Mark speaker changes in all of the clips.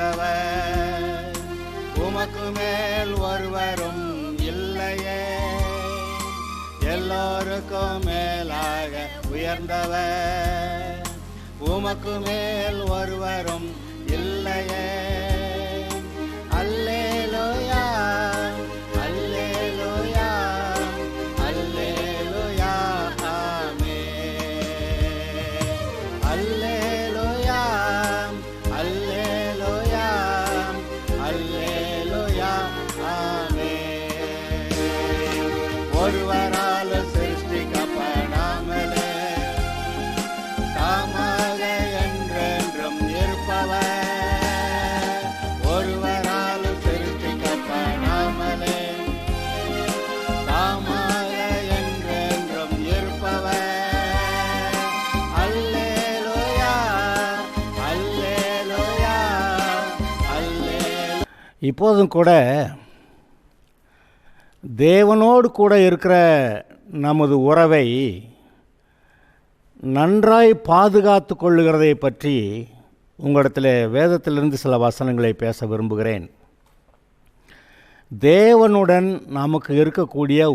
Speaker 1: உயர்ந்தவர், உமக்கு மேல் ஒருவரும் இல்லையே. எல்லோருக்கும் மேலாக உயர்ந்தவர், உமக்கு மேல் ஒருவரும் இல்லையே. அல்லேலூயா, அல்லேலூயா, அல்லேலூயா, ஆமென். அல்லேலூயா, அல்லேலூயா, அல்லேலூயா, ஆமென். ஒருவரால் சிருஷ்டிக்கப்படாமலே தாமாக என்றென்றும் இருப்பவர், ஒருவரால் சிருஷ்டிக்கப்படாமலே தாமாக என்றென்றும் இருப்பவர். அல்லேலூயா, அல்லேலூயா, அல்லேலூயா. இப்போதும் கூட தேவனோடு கூட இருக்கிற நமது உறவை நன்றாய் பாதுகாத்து கொள்ளுகிறதை பற்றி உங்களிடத்தில் வேதத்திலிருந்து சில வசனங்களை பேச விரும்புகிறேன். தேவனுடன் நமக்கு இருக்கக்கூடிய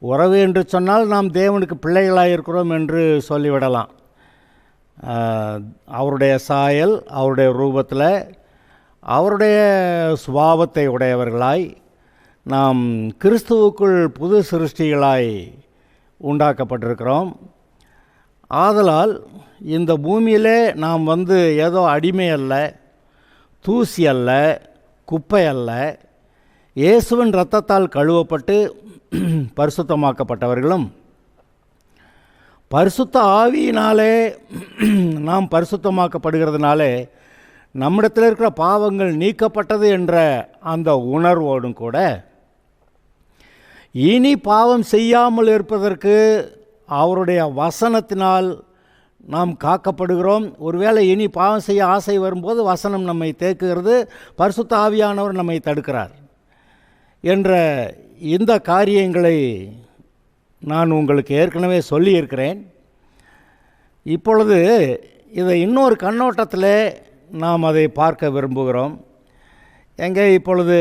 Speaker 1: உறவு என்று சொன்னால் நாம் தேவனுக்கு பிள்ளைகளாக இருக்கிறோம் என்று சொல்லிவிடலாம். அவருடைய சாயல், அவருடைய ரூபத்தில், அவருடைய சுபாவத்தை உடையவர்களாய் நாம் கிறிஸ்துவுக்குள் புது சிருஷ்டிகளாய் உண்டாக்கப்பட்டிருக்கிறோம். ஆதலால் இந்த பூமியிலே நாம் ஏதோ அடிமை அல்ல, தூசி அல்ல, குப்பை அல்ல. இயேசுவின் இரத்தத்தால் கழுவப்பட்டு பரிசுத்தமாக்கப்பட்டவர்களும், பரிசுத்த ஆவியினாலே நாம் பரிசுத்தமாக்கப்படுகிறதுனாலே நம்மிடத்தில் இருக்கிற பாவங்கள் நீக்கப்பட்டது என்ற அந்த உணர்வோடும் கூட இனி பாவம் செய்யாமல் இருப்பதற்கு அவருடைய வசனத்தினால் நாம் காக்கப்படுகிறோம். ஒருவேளை இனி பாவம் செய்ய ஆசை வரும்போது வசனம் நம்மை தேக்குகிறது, பரிசுத்த ஆவியானவர் நம்மை தடுக்கிறார் என்ற இந்த காரியங்களை நான் உங்களுக்கு ஏற்கனவே சொல்லியிருக்கிறேன். இப்பொழுது இதை இன்னொரு கண்ணோட்டத்தில் நாம் அதை பார்க்க விரும்புகிறோம். இப்பொழுது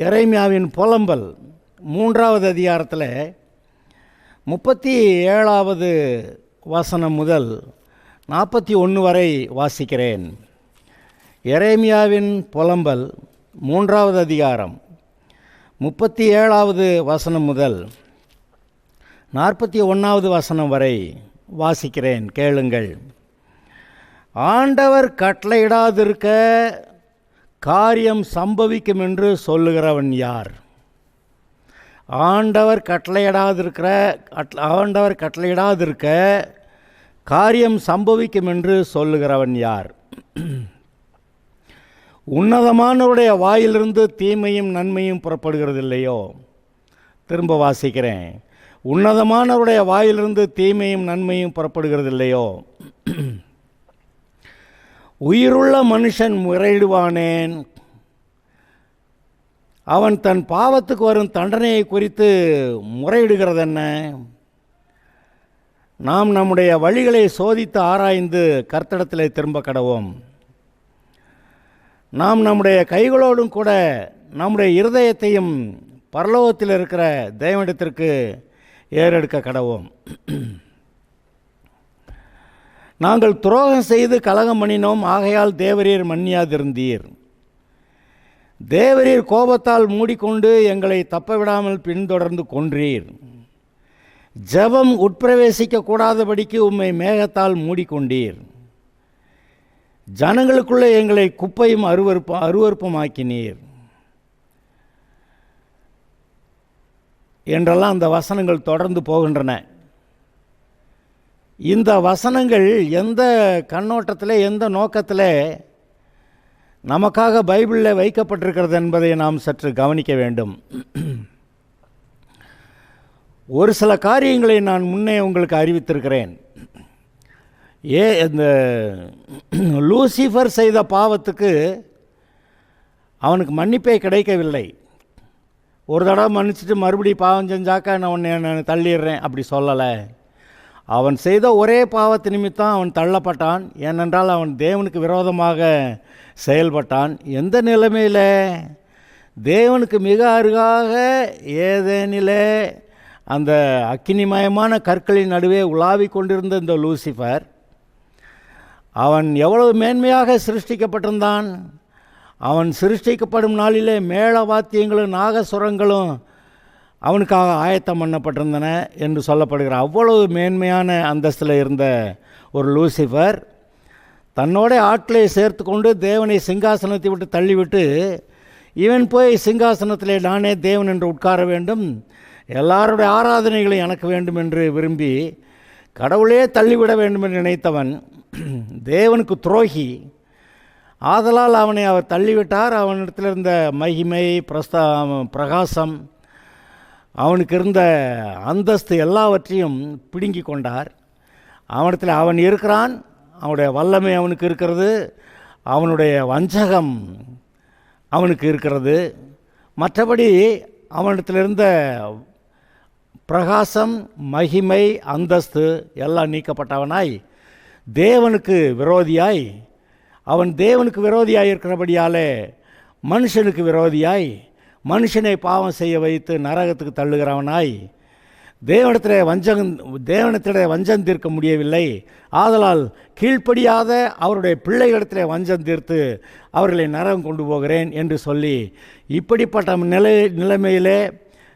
Speaker 1: எரேமியாவின் புலம்பல் 3வது அதிகாரத்தில் 37வது வசனம் முதல் 41 வரை வாசிக்கிறேன். எரேமியாவின் புலம்பல் 3வது அதிகாரம் 37வது வசனம் முதல் 41வது வசனம் வரை வாசிக்கிறேன், கேளுங்கள். ஆண்டவர் கட்டளையிடாதிருக்க காரியம் சம்பவிக்கும் என்று சொல்லுகிறவன் யார்? ஆண்டவர் கட்டளையிடாதிருக்க காரியம் சம்பவிக்கும் என்று சொல்லுகிறவன் யார்? உன்னதமானவருடைய வாயிலிருந்து தீமையும் நன்மையும் புறப்படுகிறது இல்லையோ? திரும்ப வாசிக்கிறேன். உன்னதமானவருடைய வாயிலிருந்து தீமையும் நன்மையும் புறப்படுகிறது இல்லையோ? உயிருள்ள மனுஷன் முறையிடுவானேன்? அவன் தன் பாவத்துக்கு வரும் தண்டனையை குறித்து முறையிடுகிறது என்ன? நாம் நம்முடைய வழிகளை சோதித்து ஆராய்ந்து கர்த்தரிடத்திலே திரும்ப கடவோம். நாம் நம்முடைய கைகளோடும் கூட நம்முடைய இருதயத்தையும் பரலோகத்தில் இருக்கிற தேவனிடத்திற்கு ஏறெடுக்க கடவோம். நாங்கள் துரோகம் செய்து கலகம் பண்ணினோம், ஆகையால் தேவரீர் மன்னியாதிருந்தீர். தேவரீர் கோபத்தால் மூடிக்கொண்டு எங்களை தப்பவிடாமல் பின்தொடர்ந்து கொன்றீர். ஜெபம் உட்பிரவேசிக்க கூடாதபடிக்கு உம்மை மேகத்தால் மூடிக்கொண்டீர். ஜனங்களுக்குள்ளே எங்களை குப்பையும் அருவருப்பமாக்கினீர் என்றெல்லாம் அந்த வசனங்கள் தொடர்ந்து போகின்றன. இந்த வசனங்கள் எந்த கண்ணோட்டத்தில், எந்த நோக்கத்தில் நமக்காக பைபிளில் வைக்கப்பட்டிருக்கிறது என்பதை நாம் சற்று கவனிக்க வேண்டும். ஒரு சில காரியங்களை நான் முன்னே உங்களுக்கு அறிவித்திருக்கிறேன். இந்த லூசிஃபர் செய்த பாவத்துக்கு அவனுக்கு மன்னிப்பே கிடைக்கவில்லை. ஒரு தடவை மன்னிச்சுட்டு மறுபடியும் பாவம் செஞ்சாக்கா நான் உன்னை தள்ளிடுறேன் அப்படி சொல்லலை. அவன் செய்த ஒரே பாவத்து நிமித்தம் அவன் தள்ளப்பட்டான். ஏனென்றால் அவன் தேவனுக்கு விரோதமாக செயல்பட்டான். எந்த நிலைமையில்? தேவனுக்கு மிக அருகாக ஏதேனிலே அந்த அக்கினிமயமான கற்களின் நடுவே உலாவிக் கொண்டிருந்த இந்த லூசிஃபர், அவன் எவ்வளவு மேன்மையாக சிருஷ்டிக்கப்பட்டிருந்தான். அவன் சிருஷ்டிக்கப்படும் நாளிலே மேள வாத்தியங்களும் நாகசுரங்களும் அவனுக்காக ஆயத்தம் பண்ணப்பட்டிருந்தன என்று சொல்லப்படுகிற அவ்வளவு மேன்மையான அந்தஸ்தில் இருந்த ஒரு லூசிஃபர் தன்னோட ஆட்களை சேர்த்து கொண்டு தேவனை சிங்காசனத்தை விட்டு தள்ளிவிட்டு, இவன் போய் சிங்காசனத்திலே நானே தேவன் என்று உட்கார வேண்டும், எல்லாருடைய ஆராதனைகளும் எனக்கு வேண்டும் என்று விரும்பி கடவுளே தள்ளிவிட வேண்டும் என்று நினைத்தவன் தேவனுக்கு துரோகி. ஆதலால் அவனை அவர் தள்ளிவிட்டார். அவனிடத்தில் இருந்த மகிமை, பிரகாசம், அவனுக்கு இருந்த அந்தஸ்து எல்லாவற்றையும் பிடுங்கி கொண்டார். அவனிடத்தில் அவன் இருக்கிறான், அவனுடைய வல்லமை அவனுக்கு இருக்கிறது, அவனுடைய வஞ்சகம் அவனுக்கு இருக்கிறது. மற்றபடி அவனிடத்தில் இருந்த பிரகாசம், மகிமை, அந்தஸ்து எல்லாம் நீக்கப்பட்டவனாய் தேவனுக்கு விரோதியாய், அவன் தேவனுக்கு விரோதியாய் இருக்கிறபடியாலே மனுஷனுக்கு விரோதியாய், மனுஷனை பாவம் செய்ய வைத்து நரகத்துக்கு தள்ளுகிறவனாய், தேவனிடத்திலே வஞ்சம் தீர்க்க முடியவில்லை. ஆதலால் கீழ்ப்படியாத அவருடைய பிள்ளைகளிடத்திலே வஞ்சம் தீர்த்து அவர்களை நரகம் கொண்டு போகிறேன் என்று சொல்லி, இப்படிப்பட்ட நிலைமையிலே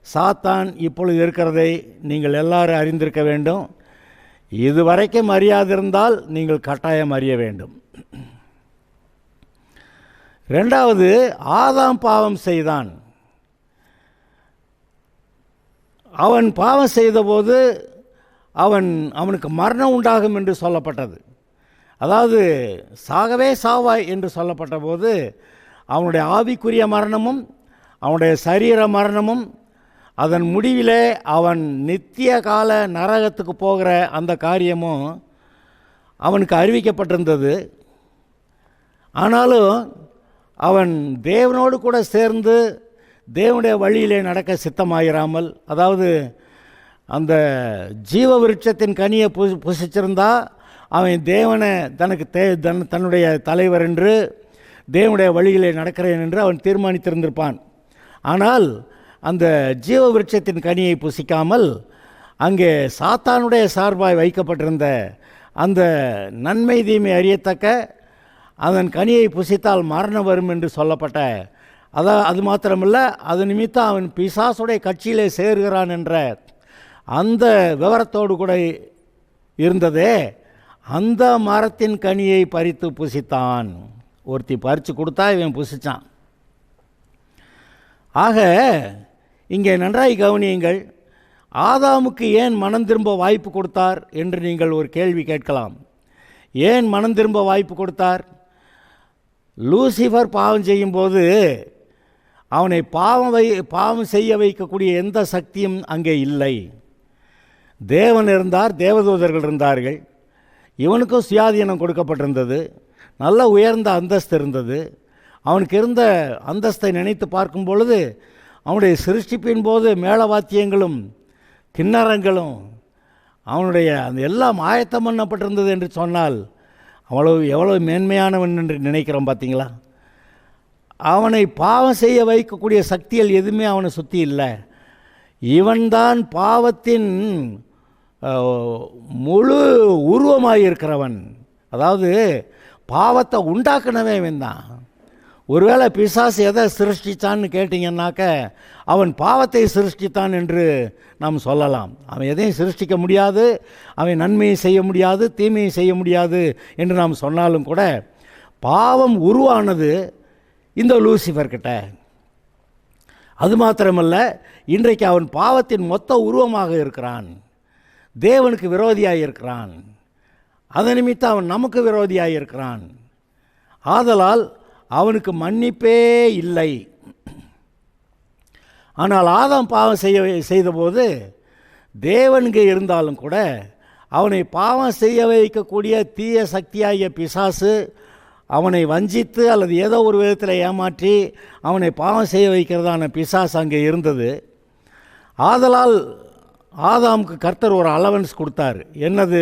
Speaker 1: சாத்தான் இப்பொழுது இருக்கிறதை நீங்கள் எல்லாரும் அறிந்திருக்க வேண்டும். இதுவரைக்கும் அறியாதிருந்தால் நீங்கள் கட்டாயம் அறிய வேண்டும். ரெண்டாவது, ஆதாம் பாவம் செய்தான். அவன் பாவம் செய்தபோது அவனுக்கு மரணம் உண்டாகும் என்று சொல்லப்பட்டது. அதாவது சாகவே சாவாய் என்று சொல்லப்பட்ட போது அவனுடைய ஆவிக்குரிய மரணமும் அவனுடைய சரீர மரணமும், அதன் முடிவிலே அவன் நித்திய கால நரகத்துக்கு போகிற அந்த காரியமும் அவனுக்கு அறிவிக்கப்பட்டிருந்தது. ஆனாலும் அவன் தேவனோடு கூட சேர்ந்து தேவனுடைய வழியிலே நடக்க சித்தமாயிராமல், அதாவது அந்த ஜீவ விருட்சத்தின் கனியை புசிச்சிருந்தா அவன் தேவனை தனக்கு தன்னுடைய தலைவர் என்று தேவனுடைய வழியிலே நடக்கிறேன் என்று அவன் தீர்மானித்திருந்திருப்பான். ஆனால் அந்த ஜீவ விருட்சத்தின் கனியை புசிக்காமல் அங்கே சாத்தானுடைய சார்பாய் வைக்கப்பட்டிருந்த அந்த நன்மை தீமை அறியத்தக்க அதன் கனியை புசித்தால் மரணம் வரும் என்று சொல்லப்பட்ட, அது மாத்திரமல்ல, அது நிமித்தம் அவன் பிசாசுடைய கட்சியிலே சேர்கிறான் என்ற அந்த விவரத்தோடு கூட இருந்ததே, அந்த மரத்தின் கனியை பறித்து புசித்தான். ஒருத்தி பறித்து கொடுத்தா இவன் புசித்தான். ஆக இங்கே நன்றாய் கவனியுங்கள். ஆதாமுக்கு ஏன் மனம் திரும்ப வாய்ப்பு கொடுத்தார் என்று நீங்கள் ஒரு கேள்வி கேட்கலாம். ஏன் மனம் திரும்ப வாய்ப்பு கொடுத்தார்? லூசிஃபர் பாவம் செய்யும்போது அவனை பாவம் செய்ய வைக்கக்கூடிய எந்த சக்தியும் அங்கே இல்லை. தேவன் இருந்தார், தேவதூதர்கள் இருந்தார்கள். இவனுக்கும் சுயாதீனம் கொடுக்கப்பட்டிருந்தது, நல்ல உயர்ந்த அந்தஸ்து இருந்தது. அவனுக்கு இருந்த அந்தஸ்தை நினைத்து பார்க்கும் பொழுது அவனுடைய சிருஷ்டிப்பின் போது மேளவாத்தியங்களும் கிண்ணறங்களும் அவனுடைய அந்த எல்லாம் ஆயத்தம் பண்ணப்பட்டிருந்தது என்று சொன்னால் எவ்வளவு மேன்மையானவன் என்று நினைக்கிறோம். பார்த்தீங்களா? அவனை பாவம் செய்ய வைக்கக்கூடிய சக்திகள் எதுவுமே அவனை சுற்றி இல்லை. இவன்தான் பாவத்தின் முழு உருவமாக இருக்கிறவன். அதாவது பாவத்தை உண்டாக்குனவே இவன் தான். ஒருவேளை பிசாசு எதை சிருஷ்டித்தான்னு கேட்டிங்கன்னாக்க அவன் பாவத்தை சிருஷ்டித்தான் என்று நாம் சொல்லலாம். அவன் எதையும் சிருஷ்டிக்க முடியாது, அவன் நன்மையை செய்ய முடியாது, தீமையை செய்ய முடியாது என்று நாம் சொன்னாலும் கூட பாவம் உருவானது இந்த லூசிஃபர்கிட்ட. அது மாத்திரமல்ல, இன்றைக்கு அவன் பாவத்தின் மொத்த உருவமாக இருக்கிறான், தேவனுக்கு விரோதியாக இருக்கிறான். அதன் நிமித்தம் அவன் நமக்கு விரோதியாக இருக்கிறான். ஆதலால் அவனுக்கு மன்னிப்பே இல்லை. ஆனால் ஆதாம் பாவம் செய்தபோது தேவனுக்கு இருந்தாலும் கூட அவனை பாவம் செய்ய வைக்கக்கூடிய தீய சக்தியாகிய பிசாசு அவனை வஞ்சித்து அல்லது ஏதோ ஒரு விதத்தில் ஏமாற்றி அவனை பாவம் செய்ய வைக்கிறதான பிசாசு அங்கே இருந்தது. ஆதலால் ஆதாமுக்கு கர்த்தர் ஒரு அலவன்ஸ் கொடுத்தாரு. என்னது?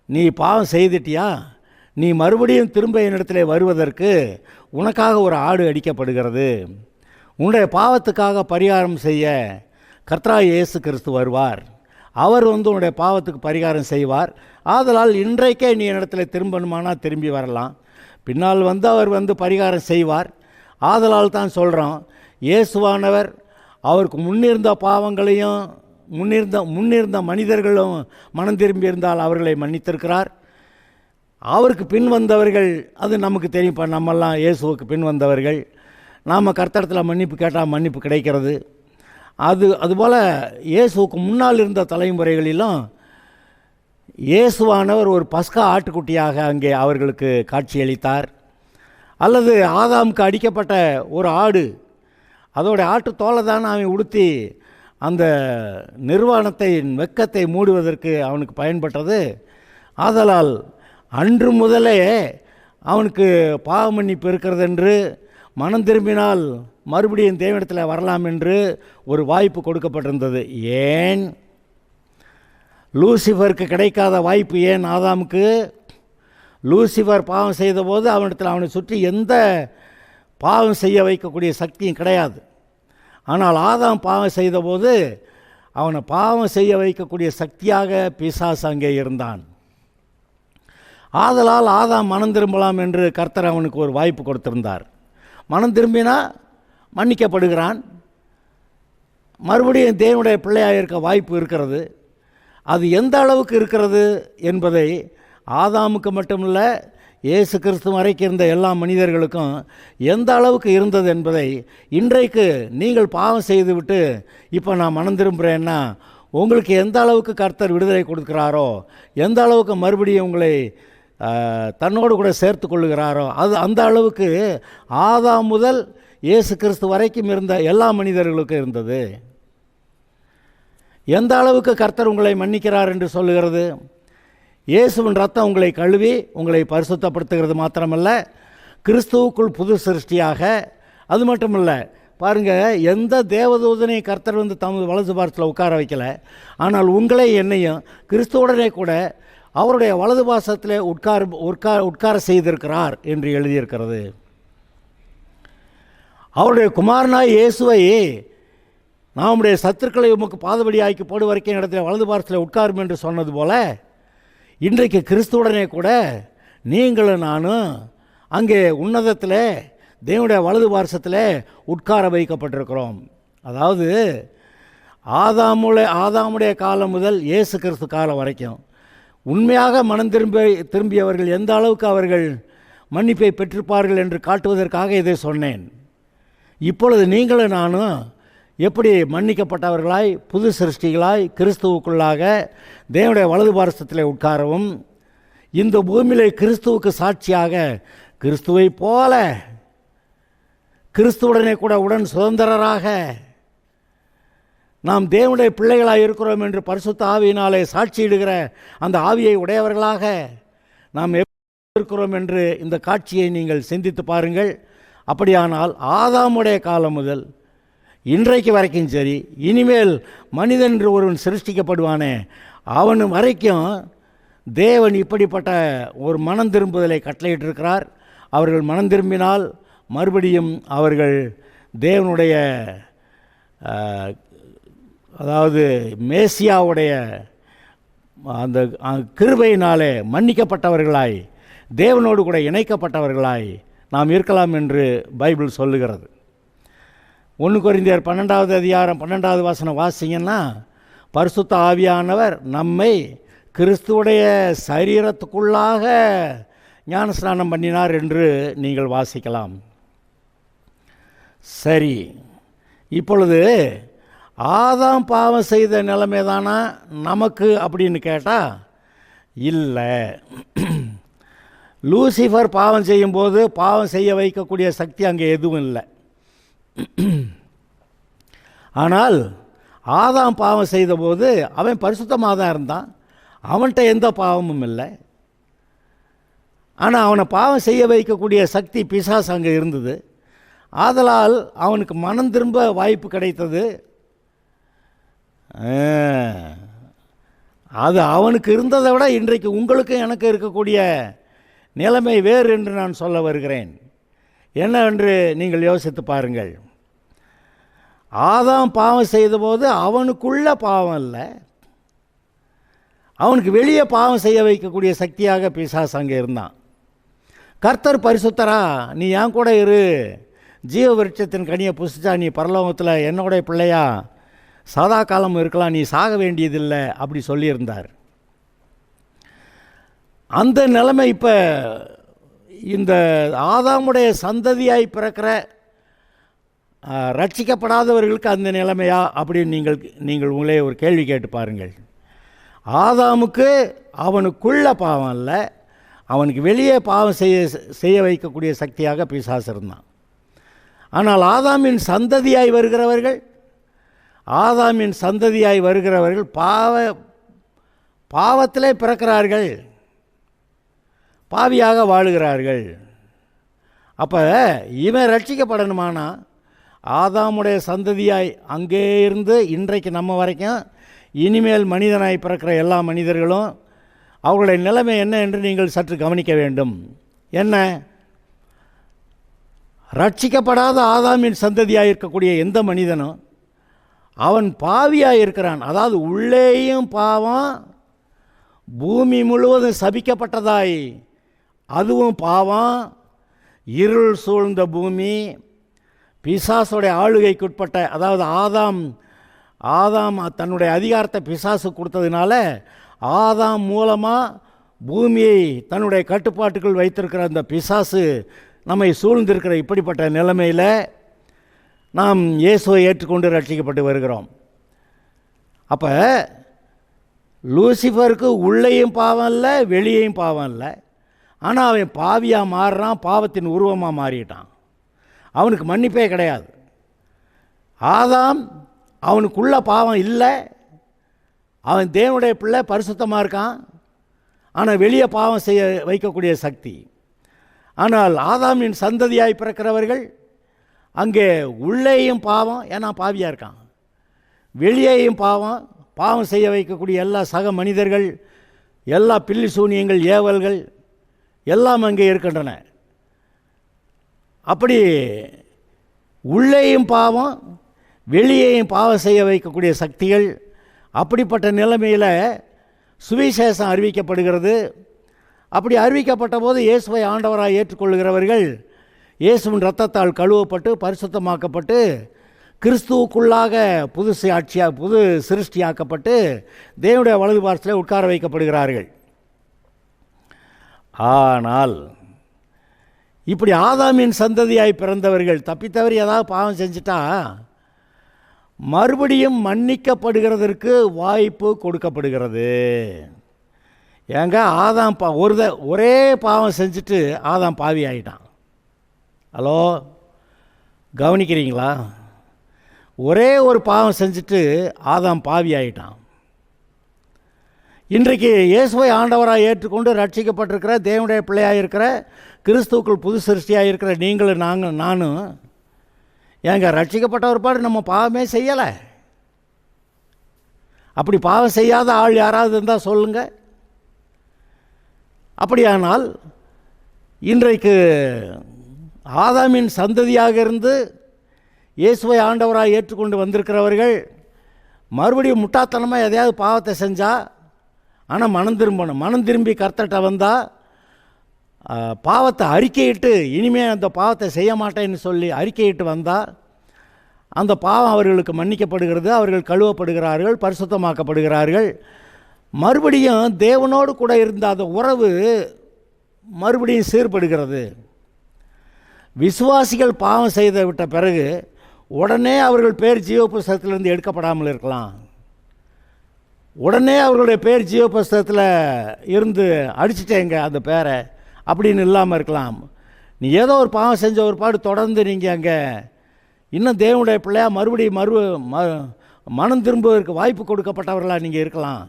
Speaker 1: நீ பாவம் செய்துட்டியா, நீ மறுபடியும் திரும்ப என்னிடத்தில் வருவதற்கு உனக்காக ஒரு ஆடு அடிக்கப்படுகிறது. உன்னுடைய பாவத்துக்காக பரிகாரம் செய்ய கர்த்தராகிய இயேசு கிறிஸ்து வருவார். அவர் உன்னுடைய பாவத்துக்கு பரிகாரம் செய்வார். ஆதலால் இன்றைக்கே நீ என்னிடத்தில் திரும்பணுமானா திரும்பி வரலாம். பின்னால் அவர் பரிகாரம் செய்வார். ஆதலால் தான் சொல்கிறோம், இயேசுவானவர் அவருக்கு முன்னிருந்த பாவங்களையும் முன்னிருந்த மனிதர்களும் மனம் திரும்பி இருந்தால் அவர்களை மன்னித்திருக்கிறார். அவருக்கு பின் வந்தவர்கள், அது நமக்கு தெரியும். இப்போ நம்மெல்லாம் இயேசுவுக்கு பின் வந்தவர்கள், நாம் கர்த்தரிடத்தில் மன்னிப்பு கேட்டால் மன்னிப்பு கிடைக்கிறது. அதுபோல் இயேசுவுக்கு முன்னால் இருந்த தலைமுறைகளிலும் இயேசுவானவர் ஒரு பஸ்கா ஆட்டுக்குட்டியாக அங்கே அவர்களுக்கு காட்சியளித்தார். அல்லது ஆதாமுக்கு அடிக்கப்பட்ட ஒரு ஆடு, அதோட ஆட்டு தோலை தான் அவன் உடுத்தி அந்த நிர்வாணத்தை வெட்கத்தை மூடுவதற்கு அவனுக்கு பயன்பட்டது. ஆதலால் அன்று முதலே அவனுக்கு பாவ மன்னிப்பு இருக்கிறது என்று, மனம் திரும்பினால் மறுபடியும் தேவனிடத்தில் வரலாம் என்று ஒரு வாய்ப்பு கொடுக்கப்பட்டிருந்தது. ஏன் லூசிஃபருக்கு கிடைக்காத வாய்ப்பு ஏன் ஆதாமுக்கு? லூசிஃபர் பாவம் செய்தபோது அவனிடத்தில் அவனை சுற்றி எந்த பாவம் செய்ய வைக்கக்கூடிய சக்தியும் கிடையாது. ஆனால் ஆதாம் பாவம் செய்தபோது அவனை பாவம் செய்ய வைக்கக்கூடிய சக்தியாக பிசாசு அங்கே இருந்தான். ஆதலால் ஆதாம் மனம் திரும்பலாம் என்று கர்த்தர் அவனுக்கு ஒரு வாய்ப்பு கொடுத்திருந்தார். மனம் திரும்பினா மன்னிக்கப்படுகிறான். மறுபடியும் தேவனுடைய பிள்ளையாக இருக்க வாய்ப்பு இருக்கிறது. அது எந்த அளவுக்கு இருக்கிறது என்பதை ஆதாமுக்கு மட்டுமல்ல, இயேசு கிறிஸ்து வரைக்கும் இருந்த எல்லா மனிதர்களுக்கும் எந்த அளவுக்கு இருந்தது என்பதை இன்றைக்கு நீங்கள் பாவம் செய்துவிட்டு இப்போ நான் மனம் திரும்புகிறேன்னா உங்களுக்கு எந்த அளவுக்கு கர்த்தர் விடுதலை கொடுக்கிறாரோ, எந்த அளவுக்கு மறுபடியும் உங்களை தன்னோடு கூட சேர்த்து கொள்ளுகிறாரோ, அது அந்த அளவுக்கு ஆதாம் முதல் இயேசு கிறிஸ்து வரைக்கும் இருந்த எல்லா மனிதர்களுக்கும் இருந்தது. எந்த அளவுக்கு கர்த்தர் உங்களை மன்னிக்கிறார் என்று சொல்லுகிறது? இயேசுவின் ரத்தம் உங்களை கழுவி உங்களை பரிசுத்தப்படுத்துகிறது மாத்திரமல்ல, கிறிஸ்துவுக்குள் புது சிருஷ்டியாக. அது மட்டுமல்ல, பாருங்கள், எந்த தேவதூதனை கர்த்தர் தமது வலது பாரத்தில் உட்கார வைக்கலை. ஆனால் உங்களை என்னையும் கிறிஸ்துவுடனே கூட அவருடைய வலது பாசத்தில் உட்கார செய்திருக்கிறார் என்று எழுதியிருக்கிறது. அவருடைய குமாரனாய் இயேசுவை நம்முடைய சத்துருக்களை உமக்கு பாதபடி ஆக்கி போடு வரைக்கும் இடத்துல வலது பாரத்தில் உட்காரும் என்று சொன்னது போல, இன்றைக்கு கிறிஸ்துவுடனே கூட நீங்களும் நானும் அங்கே உன்னதத்தில் தேவனுடைய வலது பாரசத்தில் உட்கார வைக்கப்பட்டிருக்கிறோம். அதாவது ஆதாமுடைய காலம் முதல் இயேசு கிறிஸ்து காலம் வரைக்கும் உண்மையாக மனம் திரும்பியவர்கள் எந்த அளவுக்கு அவர்கள் மன்னிப்பை பெற்றிருப்பார்கள் என்று காட்டுவதற்காக இதை சொன்னேன். இப்பொழுது நீங்களும் நானும் எப்படி மன்னிக்கப்பட்டவர்களாய் புது சிருஷ்டிகளாய் கிறிஸ்துவுக்குள்ளாக தேவனுடைய வலது பாரசத்தில் உட்காரவும், இந்த பூமியிலே கிறிஸ்துவுக்கு சாட்சியாக கிறிஸ்துவை போல கிறிஸ்துவுடனே கூட உடன் சுதந்திரராக நாம் தேவனுடைய பிள்ளைகளாக இருக்கிறோம் என்று பரிசுத்த ஆவியினாலே சாட்சியிடுகிற அந்த ஆவியை உடையவர்களாக நாம் எப்படி இருக்கிறோம் என்று இந்த காட்சியை நீங்கள் சிந்தித்து பாருங்கள். அப்படியானால் ஆதாமுடைய காலம் முதல் இன்றைக்கு வரைக்கும் சரி, இனிமேல் மனிதன் என்று ஒருவன் சிருஷ்டிக்கப்படுவானே அவன் வரைக்கும் தேவன் இப்படிப்பட்ட ஒரு மனம் திரும்புதலை கட்டளையிட்டிருக்கிறார். அவர்கள் மனம் திரும்பினால் மறுபடியும் அவர்கள் தேவனுடைய அதாவது மேசியாவுடைய அந்த கிருபையினாலே மன்னிக்கப்பட்டவர்களாய் தேவனோடு கூட இணைக்கப்பட்டவர்களாய் நாம் இருக்கலாம் என்று பைபிள் சொல்லுகிறது. 1 கொரிந்தியர் 12வது அதிகாரம் 12வது வசனம் வாசிங்கன்னா, பரிசுத்த ஆவியானவர் நம்மை கிறிஸ்துவுடைய சரீரத்துக்குள்ளாக ஞானஸ்நானம் பண்ணினார் என்று நீங்கள் வாசிக்கலாம். சரி, இப்பொழுது ஆதாம் பாவம் செய்த நிலைமை தானா நமக்கு அப்படின்னு கேட்டால் இல்லை. லூசிஃபர் பாவம் செய்யும்போது பாவம் செய்ய வைக்கக்கூடிய சக்தி அங்கே எதுவும் இல்லை. ஆனால் ஆதாம் பாவம் செய்தபோது அவன் பரிசுத்தமாக தான் இருந்தான். அவன்கிட்ட எந்த பாவமும் இல்லை. ஆனால் அவனை பாவம் செய்ய வைக்கக்கூடிய சக்தி பிசாசு அங்கே இருந்தது. ஆதலால் அவனுக்கு மனம் திரும்ப வாய்ப்பு கிடைத்தது. அது அவனுக்கு இருந்ததை விட இன்றைக்கு உங்களுக்கும் எனக்கு இருக்கக்கூடிய நிலைமை வேறு என்று நான் சொல்ல வருகிறேன். என்னவென்று நீங்கள் யோசித்து பாருங்கள். ஆதாம் பாவம் செய்தபோது அவனுக்குள்ள பாவம் இல்லை, அவனுக்கு வெளியே பாவம் செய்ய வைக்கக்கூடிய சக்தியாக பிசாசு அங்கே இருந்தான். கர்த்தர் பரிசுத்தரா, நீ என் கூட இரு, ஜீவ விருட்சத்தின் கனியை புசிச்சா நீ பரலோகத்தில் என்னோடைய பிள்ளையா சதா காலம் இருக்கலாம், நீ சாக வேண்டியதில்லை அப்படி சொல்லியிருந்தார். அந்த நிலைமை இப்போ இந்த ஆதாமுடைய சந்ததியாய் பிறக்கிற ரட்சிக்கப்படாதவர்களுக்கு அந்த நிலைமையா அப்படின்னு நீங்கள் உங்களே ஒரு கேள்வி கேட்டு பாருங்கள். ஆதாமுக்கு அவனுக்குள்ள பாவம் இல்லை, அவனுக்கு வெளியே பாவம் செய்ய வைக்கக்கூடிய சக்தியாக பிசாசு இருந்தான். ஆனால் ஆதாமின் சந்ததியாய் வருகிறவர்கள் பாவத்திலே பிறக்கிறார்கள், பாவியாக வாழுகிறார்கள். அப்போ இவன் ரட்சிக்கப்படணுமானா ஆதாமுடைய சந்ததியாய் அங்கே இருந்து இன்றைக்கு நம்ம வரைக்கும் இனிமேல் மனிதனாய் பிறக்கிற எல்லா மனிதர்களும் அவர்களுடைய நிலைமை என்ன என்று நீங்கள் சற்று கவனிக்க வேண்டும். என்ன, ரட்சிக்கப்படாத ஆதாமின் சந்ததியாக இருக்கக்கூடிய எந்த மனிதனும் அவன் பாவியாக இருக்கிறான். அதாவது உள்ளேயும் பாவம், பூமி முழுவதும் சபிக்கப்பட்டதாய் அதுவும் பாவம், இருள் சூழ்ந்த பூமி, பிசாசுடைய ஆளுகைக்குட்பட்ட, அதாவது ஆதாம் தன்னுடைய அதிகாரத்தை பிசாசு கொடுத்ததுனால ஆதாம் மூலமாக பூமியை தன்னுடைய கட்டுப்பாட்டுக்குள் வைத்திருக்கிற அந்த பிசாசு நம்மை சூழ்ந்திருக்கிற இப்படிப்பட்ட நிலைமையில் நாம் இயேசுவை ஏற்றுக்கொண்டு ரட்சிக்கப்பட்டு வருகிறோம். அப்போ லூசிஃபருக்கு உள்ளேயும் பாவம் இல்லை, வெளியேயும் பாவம் இல்லை. ஆனால் அவன் பாவியாக மாறுறான், பாவத்தின் உருவமாக மாறிட்டான். அவனுக்கு மன்னிப்பே கிடையாது. ஆதாம் அவனுக்குள்ள பாவம் இல்லை, அவன் தேவனுடைய பிள்ளை, பரிசுத்தமாக இருக்கான். ஆனால் வெளியே பாவம் செய்ய வைக்கக்கூடிய சக்தி. ஆனால் ஆதாமின் சந்ததியாய் பிறக்கிறவர்கள் அங்கே உள்ளேயும் பாவம், ஏன்னா பாவியாக இருக்கான், வெளியேயும் பாவம் செய்ய வைக்கக்கூடிய எல்லா சக மனிதர்கள், எல்லா பில்லி சூனியங்கள், ஏவல்கள் எல்லாம் அங்கே இருக்கின்றன. அப்படி உள்ளேயும் பாவம், வெளியேயும் பாவம் செய்ய வைக்கக்கூடிய சக்திகள். அப்படிப்பட்ட நிலைமையில் சுவிசேஷம் அறிவிக்கப்படுகிறது. அப்படி அறிவிக்கப்பட்ட போது இயேசுவை ஆண்டவராக ஏற்றுக்கொள்கிறவர்கள் இயேசுவின் இரத்தத்தால் கழுவப்பட்டு பரிசுத்தமாக்கப்பட்டு கிறிஸ்துவுக்குள்ளாக புது சிருஷ்டியாக்கப்பட்டு தேவனுடைய வலது பார்சலே உட்கார வைக்கப்படுகிறார்கள். ஆனால் இப்படி ஆதாமின் சந்ததியாய் பிறந்தவர்கள் தப்பித்தவறி ஏதாவது பாவம் செஞ்சிட்டா மறுபடியும் மன்னிக்கப்படுகிறதற்கு வாய்ப்பு கொடுக்கப்படுகிறது. ஏங்க, ஆதாம் ஒரே பாவம் செஞ்சுட்டு ஆதாம் பாவி ஆகிட்டான். ஹலோ, கவனிக்கிறீங்களா? ஒரே ஒரு பாவம் செஞ்சுட்டு ஆதாம் பாவி ஆகிட்டான். இன்றைக்கு இயேசுவை ஆண்டவராக ஏற்றுக்கொண்டு ரட்சிக்கப்பட்டிருக்கிற தேவனுடைய பிள்ளையாக இருக்கிற கிறிஸ்துவுக்குள் புது சிருஷ்டியாக இருக்கிற நீங்களும் நானும் ஏங்க, ரட்சிக்கப்பட்ட ஒரு பாடு நம்ம பாவமே செய்யலை. அப்படி பாவம் செய்யாத ஆள் யாராவது இருந்தால் சொல்லுங்கள். அப்படியானால் இன்றைக்கு ஆதாமின் சந்ததியாக இருந்து இயேசுவை ஆண்டவராக ஏற்றுக்கொண்டு வந்திருக்கிறவர்கள் மறுபடியும் முட்டாத்தனமாக எதையாவது பாவத்தை செஞ்சால், ஆனால் மனம் திரும்பி கர்த்தர்கிட்ட வந்தால், பாவத்தை அறிக்கையிட்டு இனிமேல் அந்த பாவத்தை செய்ய மாட்டேன்னு சொல்லி அறிக்கையிட்டு வந்தால் அந்த பாவம் அவர்களுக்கு மன்னிக்கப்படுகிறது, அவர்கள் கழுவப்படுகிறார்கள், பரிசுத்தமாக்கப்படுகிறார்கள். மறுபடியும் தேவனோடு கூட இருந்த அந்த உறவு மறுபடியும் சீர்படுகிறது. விசுவாசிகள் பாவம் செய்து விட்ட பிறகு உடனே அவர்கள் பேர் ஜீவ புஸ்தகத்திலிருந்து எடுக்கப்படாமல் இருக்கலாம், உடனே அவர்களுடைய பேர் ஜீவ புஸ்தகத்தில் இருந்து அடிச்சிட்டேங்க அந்த பேரை அப்படின்னு இல்லாமல் இருக்கலாம். நீ ஏதோ ஒரு பாவம் செஞ்ச ஒரு பாடு தொடர்ந்து நீங்கள் அங்கே இன்னும் தேவனுடைய பிள்ளையாக மறுபடியும் மனம் திரும்புவதற்கு வாய்ப்பு கொடுக்கப்பட்டவர்களாக நீங்கள் இருக்கலாம்.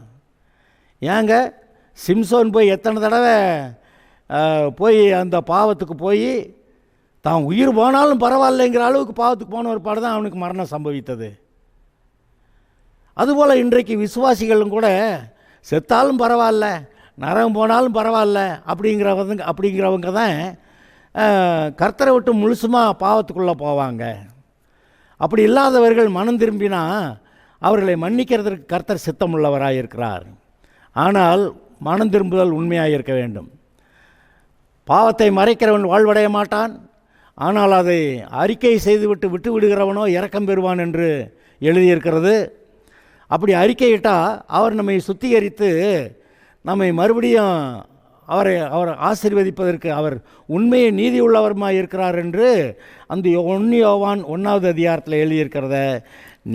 Speaker 1: ஏங்க, சிம்சோன் போய் எத்தனை தடவை போய் அந்த பாவத்துக்கு போய் தான் உயிர் போனாலும் பரவாயில்லைங்கிற அளவுக்கு பாவத்துக்கு போன ஒரு பாடு தான் அவனுக்கு மரணம் சம்பவித்தது. அதுபோல் இன்றைக்கு விசுவாசிகளும் கூட செத்தாலும் பரவாயில்ல, நரகம் போனாலும் பரவாயில்ல அப்படிங்கிறவங்க தான் கர்த்தரை விட்டு முழுசுமாக பாவத்துக்குள்ளே போவாங்க. அப்படி இல்லாதவர்கள் மனம் திரும்பினா அவர்களை மன்னிக்கிறதுக்கு கர்த்தர் சித்தமுள்ளவராக இருக்கிறார். ஆனால் மனம் திரும்புதல் உண்மையாக இருக்க வேண்டும். பாவத்தை மறைக்கிறவன் வாழ்வடைய மாட்டான், ஆனால் அதை அறிக்கை செய்துவிட்டு விட்டு விடுகிறவனோ இரக்கம் பெறுவான் என்று எழுதியிருக்கிறது. அப்படி அறிக்கையிட்டால் அவர் நம்மை சுத்திகரித்து நம்மை மறுபடியும் அவர் ஆசீர்வதிப்பதற்கு அவர் உண்மையை நீதி உள்ளவருமாய் இருக்கிறார் என்று அந்த 1 யோவான் 1வது அதிகாரத்தில் எழுதியிருக்கிறத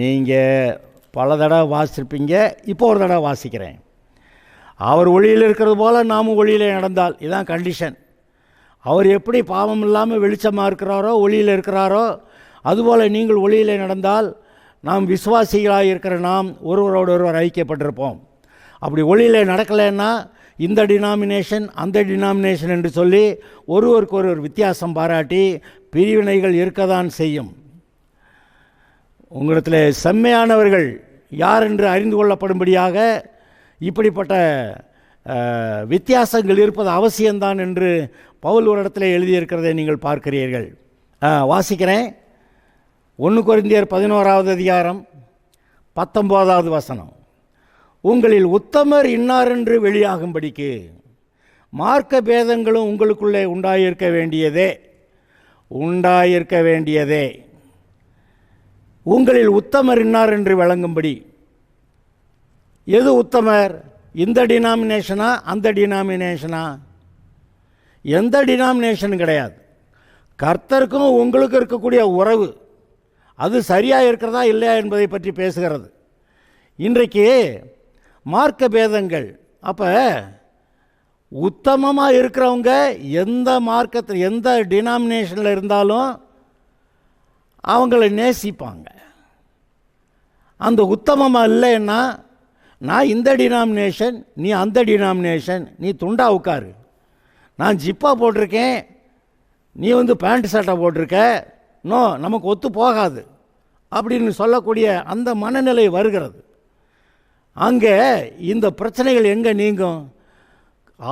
Speaker 1: நீங்கள் பல தடவை வாசிப்பீங்க. இப்போ ஒரு தடவை வாசிக்கிறேன். அவர் ஒளியில் இருக்கிறது போல் நாமும் ஒளியில் நடந்தால், இதுதான் கண்டிஷன். அவர் எப்படி பாவம் இல்லாமல் வெளிச்சமாக இருக்கிறாரோ, ஒளியில் இருக்கிறாரோ, அதுபோல் நீங்கள் ஒளியில் நடந்தால் நாம் விசுவாசிகளாக இருக்கிற நாம் ஒருவரோடு ஒருவர் ஐக்கியப்பட்டிருப்போம். அப்படி ஒளியில் நடக்கலைன்னா இந்த டினாமினேஷன் அந்த டினாமினேஷன் என்று சொல்லி ஒருவருக்கு ஒருவர் வித்தியாசம் பாராட்டி பிரிவினைகள் இருக்கத்தான் செய்யும். உங்களிடத்தில் செம்மையானவர்கள் யார் என்று அறிந்து கொள்ளப்படும்படியாக இப்படிப்பட்ட வித்தியாசங்கள் இருப்பது அவசியம்தான் என்று பவுல் ஒரு இடத்துல எழுதியிருக்கிறதை நீங்கள் பார்க்கிறீர்கள். வாசிக்கிறேன். 1 கொரிந்தியர் 11வது அதிகாரம் 19வது வசனம். உங்களில் உத்தமர் இன்னாரென்று வெளியாகும்படிக்கு மார்க்க பேதங்களும் உங்களுக்குள்ளே உண்டாயிருக்க வேண்டியதே. உங்களில் உத்தமர் இன்னார் என்று விளங்கும்படி. எது உத்தமர்? இந்த டினாமினேஷனா அந்த டினாமினேஷனா? எந்த டினாமினேஷனும் கிடையாது. கர்த்தருக்கும் உங்களுக்கு இருக்கக்கூடிய உறவு அது சரியாக இருக்கிறதா இல்லையா என்பதை பற்றி பேசுகிறது. இன்றைக்கு மார்க்க பேதங்கள். அப்போ உத்தமமாக இருக்கிறவங்க எந்த மார்க்கத்தில் எந்த டினாமினேஷனில் இருந்தாலும் அவங்கள நேசிப்பாங்க. அந்த உத்தமமாக இல்லைன்னா நான் இந்த டினாமினேஷன், நீ அந்த டினாமினேஷன், நீ துண்டா உட்காரு, நான் ஜிப்பா போட்டிருக்கேன், நீ பேண்ட் சட்டை போட்டிருக்க, நோ நமக்கு ஒத்து போகாது அப்படின்னு சொல்லக்கூடிய அந்த மனநிலை வருகிறது. அங்கே இந்த பிரச்சனைகள் எங்கே நீங்கும்?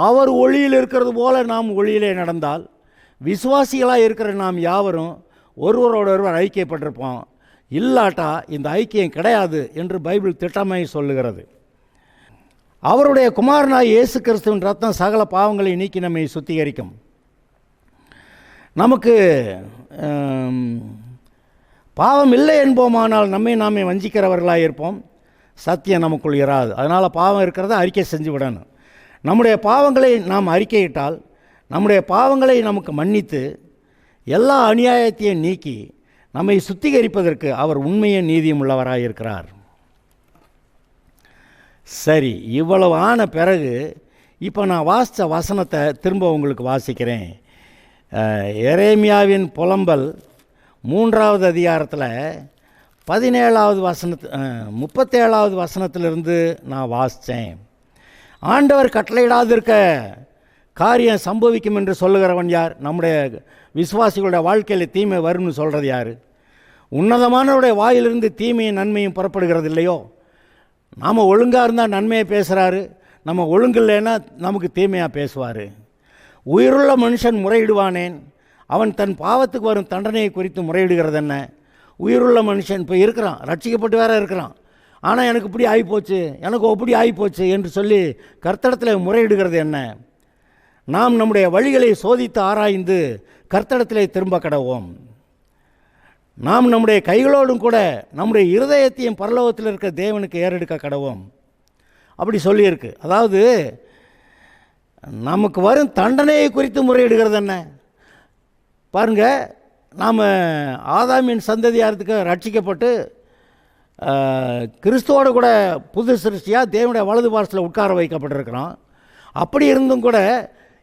Speaker 1: அவர் ஒளியில் இருக்கிறது போல நாம் ஒளியிலே நடந்தால் விசுவாசிகளாக இருக்கிற நாம் யாவரும் ஒருவரோடொருவர் ஐக்கியப்பட்டிருப்போம். இல்லாட்டா இந்த ஐக்கியம் கிடையாது என்று பைபிள் திட்டமாய் சொல்லுகிறது. அவருடைய குமாரனாய் இயேசு கிறிஸ்துவின் ரத்தம் சகல பாவங்களை நீக்கி நம்மை சுத்திகரிக்கும். நமக்கு பாவம் இல்லை என்போமானால் நம்மை நாமே வஞ்சிக்கிறவர்களாக இருப்போம், சத்தியம் நமக்குள் இராது. அதனால் பாவம் இருக்கிறத அறிக்கை செஞ்சு விடணும். நம்முடைய பாவங்களை நாம் அறிக்கையிட்டால் நம்முடைய பாவங்களை நமக்கு மன்னித்து எல்லா அநியாயத்தையும் நீக்கி நம்மை சுத்திகரிப்பதற்கு அவர் உண்மையை நீதியும் உள்ளவராக இருக்கிறார். சரி, இவ்வளவு ஆன பிறகு இப்போ நான் வாசித்த வசனத்தை திரும்ப உங்களுக்கு வாசிக்கிறேன். எரேமியாவின் புலம்பல் 3வது அதிகாரத்தில் 37வது வசனத்திலிருந்து நான் வாசித்தேன். ஆண்டவர் கட்டளையிடாதிருக்க காரியம் சம்பவிக்கும் என்று சொல்லுகிறவன் யார்? நம்முடைய விசுவாசிகளுடைய வாழ்க்கையில் தீமை வரும்னு சொல்கிறது யார்? உன்னதமானவருடைய வாயிலிருந்து தீமையும் நன்மையும் புறப்படுகிறது இல்லையோ? நாம் ஒழுங்காக இருந்தால் நன்மையை பேசுகிறாரு, நம்ம ஒழுங்கு இல்லைன்னா நமக்கு தீமையாக பேசுவார். உயிருள்ள மனுஷன் முறையிடுவானேன்? அவன் தன் பாவத்துக்கு வரும் தண்டனையை குறித்து முறையிடுகிறது என்ன? உயிருள்ள மனுஷன் இப்போ இருக்கிறான், ரட்சிக்கப்பட்டு வேற இருக்கிறான், ஆனால் எனக்கு இப்படி ஆகிப்போச்சு, எனக்கு அப்படி ஆகிப்போச்சு என்று சொல்லி கர்த்தரிடத்தில் முறையிடுகிறது என்ன? நாம் நம்முடைய வழிகளை சோதித்து ஆராய்ந்து கர்த்தரிடத்தில் திரும்ப கடவோம். நாம் நம்முடைய கைகளோடும் கூட நம்முடைய இருதயத்தையும் பரலோகத்தில் இருக்கிற தேவனுக்கு ஏறெடுக்க கடவோம். அப்படி சொல்லியிருக்கு. அதாவது நமக்கு வரும் தண்டனையை குறித்து முறையிடுகிறது என்ன? பாருங்க, நாம் ஆதாமின் சந்ததியாரத்துக்கு ரட்சிக்கப்பட்டு கிறிஸ்துவோடு கூட புது சிருஷ்டியாக தேவனுடைய வலது பாரத்தில் உட்கார வைக்கப்பட்டிருக்கிறோம். அப்படி இருந்தும் கூட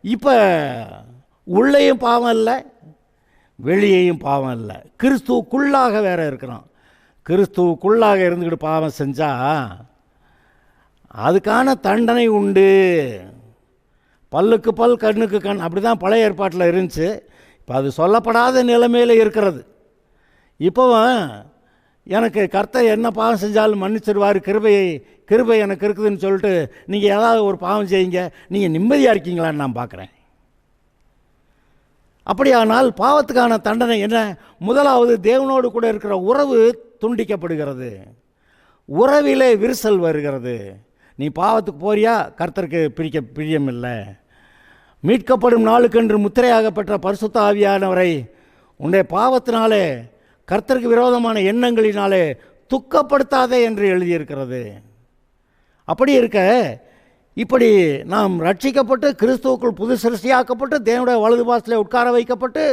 Speaker 1: இப்போ உள்ளேயும் பாவம் இல்லை, வெளியேயும் பாவம் இல்லை, கிறிஸ்துவுக்குள்ளாக வேற இருக்கிறோம். கிறிஸ்துவுக்குள்ளாக இருந்துக்கிட்டு பாவம் செஞ்சால் அதுக்கான தண்டனை உண்டு. பல்லுக்கு பல், கண்ணுக்கு கண், அப்படி தான் பழைய ஏற்பாட்டில் இருந்துச்சு. இப்போ அது சொல்லப்படாத நிலைமையில் இருக்கிறது. இப்போவும் எனக்கு கர்த்தர் என்ன பாவம் செஞ்சாலும் மன்னிச்சிடுவார், கிருபை எனக்கு இருக்குதுன்னு சொல்லிட்டு நீங்கள் ஏதாவது ஒரு பாவம் செய்யுங்க, நீங்கள் நிம்மதியாக இருக்கீங்களான்னு நான் பார்க்குறேன். அப்படியானால் பாவத்துக்கான தண்டனை என்ன? முதலாவது தேவனோடு கூட இருக்கிற உறவு துண்டிக்கப்படுகிறது, உறவிலே விரிசல் வருகிறது. நீ பாவத்துக்கு போறியா, கர்த்தருக்கு பிரியமில்லை. மீட்கப்படும் நாளுக்கென்று முத்திரையாக பெற்ற பரிசுத்த ஆவியானவரை உன்னுடைய பாவத்தினாலே கர்த்தருக்கு விரோதமான எண்ணங்களினாலே துக்கப்படுத்தாதே என்று எழுதியிருக்கிறது. அப்படி இருக்க, இப்படி நாம் ரட்சிக்கப்பட்டு கிறிஸ்துவுக்குள் புது சிருஷ்டியாக்கப்பட்டு தேவனுடைய வலது பாசத்தில் உட்கார வைக்கப்பட்டு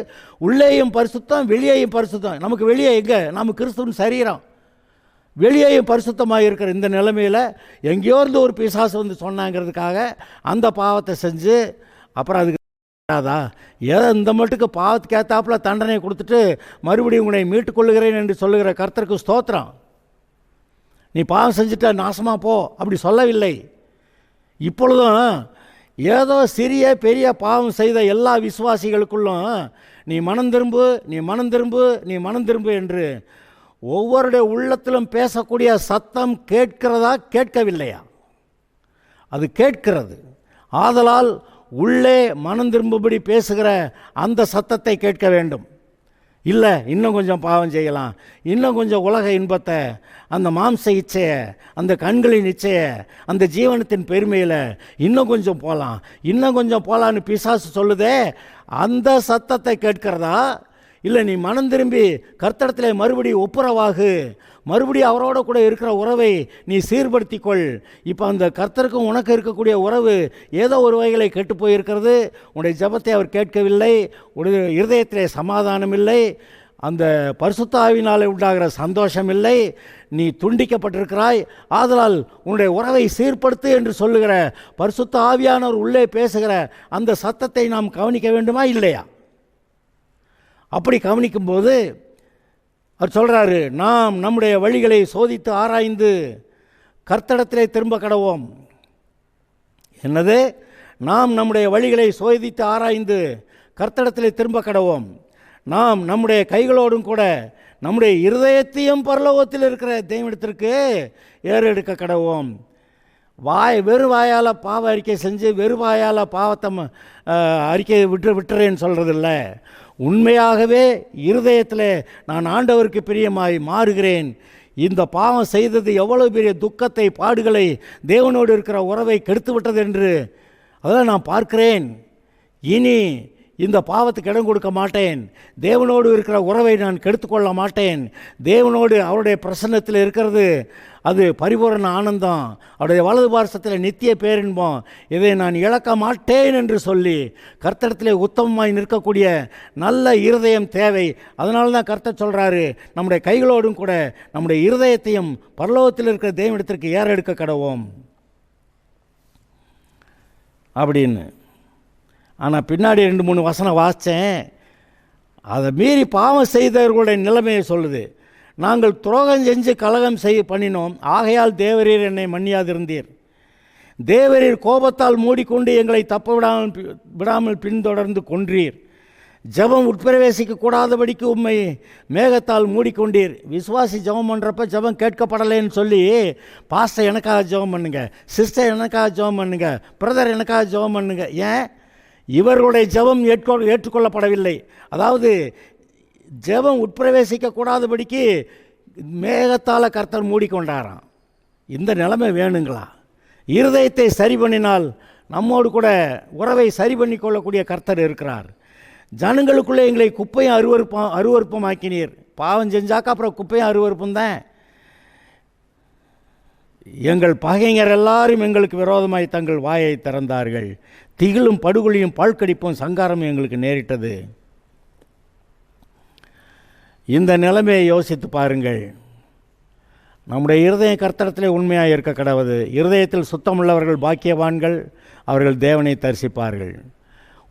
Speaker 1: உள்ளேயும் பரிசுத்தம் வெளியேயும் பரிசுத்தம். நமக்கு வெளியே எங்கே? நம்ம கிறிஸ்துவின் சரீரம், வெளியேயும் பரிசுத்தமாக இருக்கிற இந்த நிலைமையில் எங்கேயோ இருந்து ஒரு பிசாசு வந்து சொன்னாங்கிறதுக்காக அந்த பாவத்தை செஞ்சு அப்புறம் அதுக்கு ஏதோ இந்த மட்டுக்கு பாவத்துக்கு ஏற்றாப்புல தண்டனை கொடுத்துட்டு மறுபடியும் உன்னை மீட்டுக்கொள்ளுகிறேன் என்று சொல்லுகிற கர்த்தருக்கு ஸ்தோத்திரம். நீ பாவம் செஞ்சுட்ட நாசமாக போ அப்படி சொல்லவில்லை. இப்பொழுதும் ஏதோ சிறிய பெரிய பாவம் செய்த எல்லா விசுவாசிகளுக்குள்ளும் நீ மனம் திரும்பு, நீ மனம் திரும்பு, நீ மனம் திரும்பு என்று ஒவ்வொருடைய உள்ளத்திலும் பேசக்கூடிய சத்தம் கேட்கிறதா கேட்கவில்லையா? அது கேட்கிறது. ஆதலால் உள்ளே மனம் திரும்பும்படி பேசுகிற அந்த சத்தத்தை கேட்க வேண்டும். இல்லை இன்னும் கொஞ்சம் பாவம் செய்யலாம், இன்னும் கொஞ்சம் உலக இன்பத்தை, அந்த மாம்ச இச்சையை, அந்த கண்களின் இச்சையை, அந்த ஜீவனத்தின் பெருமையில் இன்னும் கொஞ்சம் போகலாம், இன்னும் கொஞ்சம் போகலான்னு பிசாசு சொல்லுதே, அந்த சத்தத்தை கேட்கிறதா? இல்லை நீ மனம் திரும்பி கர்த்தரிடத்திலே மறுபடியும் ஒப்புரவாகு, மறுபடியும் அவரோட கூட இருக்கிற உறவை நீ சீர்படுத்திக்கொள். இப்போ அந்த கர்த்தருக்கும் உனக்கு இருக்கக்கூடிய உறவு ஏதோ ஒரு வகைகளை கெட்டு போயிருக்கிறது. உன்னுடைய ஜெபத்தை அவர் கேட்கவில்லை, உடைய இருதயத்திலே சமாதானம் இல்லை, அந்த பரிசுத்த ஆவியினாலே உண்டாகிற சந்தோஷம் இல்லை, நீ துண்டிக்கப்பட்டிருக்கிறாய். ஆதலால் உன்னுடைய உறவை சீர்படுத்து என்று சொல்லுகிற பரிசுத்த ஆவியானவர் உள்ளே பேசுகிற அந்த சத்தத்தை நாம் கவனிக்க வேண்டுமா இல்லையா? அப்படி கவனிக்கும்போது அவர் சொல்கிறாரு, நாம் நம்முடைய வழிகளை சோதித்து ஆராய்ந்து கர்த்தரிடத்திலே திரும்ப கடவோம். என்னது? நாம் நம்முடைய வழிகளை சோதித்து ஆராய்ந்து கர்த்தரிடத்திலே திரும்ப கடவோம். நாம் நம்முடைய கைகளோடும் கூட நம்முடைய இருதயத்தையும் பரலோகத்தில் இருக்கிற தெய்வத்திற்கு ஏறெடுக்க கடவோம். வெறு வாயால் பாவ அறிக்கை செஞ்சு வெறு வாயால் பாவத்தை அறிக்கையை விட்டுறேன்னு சொல்கிறதில்ல. உண்மையாகவே இருதயத்தில் நான் ஆண்டவருக்கு பிரியமாய் மாறுகிறேன், இந்த பாவம் செய்தது எவ்வளோ பெரிய துக்கத்தை பாடுகளை தேவனோடு இருக்கிற உறவை கெடுத்து விட்டது என்று அதெல்லாம் நான் பார்க்கிறேன். இனி இந்த பாவத்துக்கு இடம் கொடுக்க மாட்டேன், தேவனோடு இருக்கிற உறவை நான் கெடுத்துக்கொள்ள மாட்டேன். தேவனோடு அவருடைய பிரசன்னத்தில் இருக்கிறது அது பரிபூரண ஆனந்தம், அவருடைய வலது பார்சத்தில் நித்திய பேரின்பம், இதை நான் இழக்க மாட்டேன் என்று சொல்லி கர்த்தரிடத்திலே உத்தமமாய் நிற்கக்கூடிய நல்ல இருதயம் தேவை. அதனால தான் கர்த்தர் சொல்கிறாரு, நம்முடைய கைகளோடும் கூட நம்முடைய இருதயத்தையும் பரலோகத்தில் இருக்கிற தேவனிடத்திற்கு ஏறெடுக்க கடவோம் அப்படின்னு. ஆனால் பின்னாடி 2-3 வசனம் வாசித்தேன், அதை மீறி பாவம் செய்தவர்களுடைய நிலைமையை சொல்லுது. நாங்கள் துரோகம் செஞ்சு கலகம் பண்ணினோம், ஆகையால் தேவரீர் என்னை மன்னியாதிருந்தீர். தேவரீர் கோபத்தால் மூடிக்கொண்டு எங்களை தப்ப விடாமல் பின்தொடர்ந்து கொன்றீர். ஜெபம் உட்பிரவேசிக்க கூடாதபடிக்கு உம்மை மேகத்தால் மூடிக்கொண்டீர். விசுவாசி ஜெபம் பண்ணுறப்ப ஜெபம் கேட்கப்படலைன்னு சொல்லி பாஸ்டர் எனக்காக ஜெபம் பண்ணுங்க, சிஸ்டர் எனக்காக ஜெபம் பண்ணுங்க, பிரதர் எனக்காக ஜெபம் பண்ணுங்க. ஏன்? இவர்களுடைய ஜெபம் ஏற்றுக்கொள்ளப்படவில்லை. அதாவது ஜெபம் உட்பிரவேசிக்க கூடாதபடிக்கு மேகத்தால் கர்த்தர் மூடிக்கொண்டாராம். இந்த நிலைமை வேணுங்களா? இருதயத்தை சரி பண்ணினால் நம்மோடு கூட உறவை சரி பண்ணி கொள்ளக்கூடிய கர்த்தர் இருக்கிறார். ஜனங்களுக்குள்ளே எங்களை குப்பையும் அருவருப்பம் ஆக்கினீர். பாவம் செஞ்சாக்கா அப்புறம் குப்பையும் அருவருப்பும் தான். எங்கள் பகைஞர் எல்லாரும் எங்களுக்கு விரோதமாய் தங்கள் வாயை திறந்தார்கள். திகிலும் படுகொலியும் பாழ்கடிப்பும் சங்காரமும் எங்களுக்கு நேரிட்டது. இந்த நிலைமையை யோசித்து பாருங்கள். நம்முடைய இருதயம் கர்த்தரிடத்திலே உண்மையாக இருக்க கடவுது. இருதயத்தில் சுத்தமுள்ளவர்கள் பாக்கியவான்கள், அவர்கள் தேவனை தரிசிப்பார்கள்.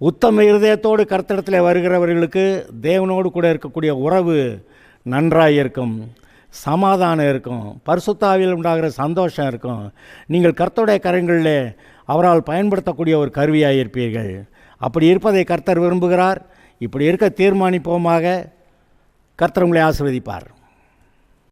Speaker 1: உத்தம இருதயத்தோடு கர்த்தரிடத்தில் வருகிறவர்களுக்கு தேவனோடு கூட இருக்கக்கூடிய உறவு நன்றாக இருக்கும், சமாதானம் இருக்கும், பரிசுத்த ஆவியில் உண்டாகிற சந்தோஷம் இருக்கும். நீங்கள் கர்த்தருடைய கரங்களிலே அவரால் பயன்படுத்தக்கூடிய ஒரு கருவியாக இருப்பீர்கள். அப்படி இருப்பதை கர்த்தர் விரும்புகிறார். இப்படி இருக்க தீர்மானிப்போமாக. கர்த்தர் உங்களை ஆசீர்வதிப்பார்.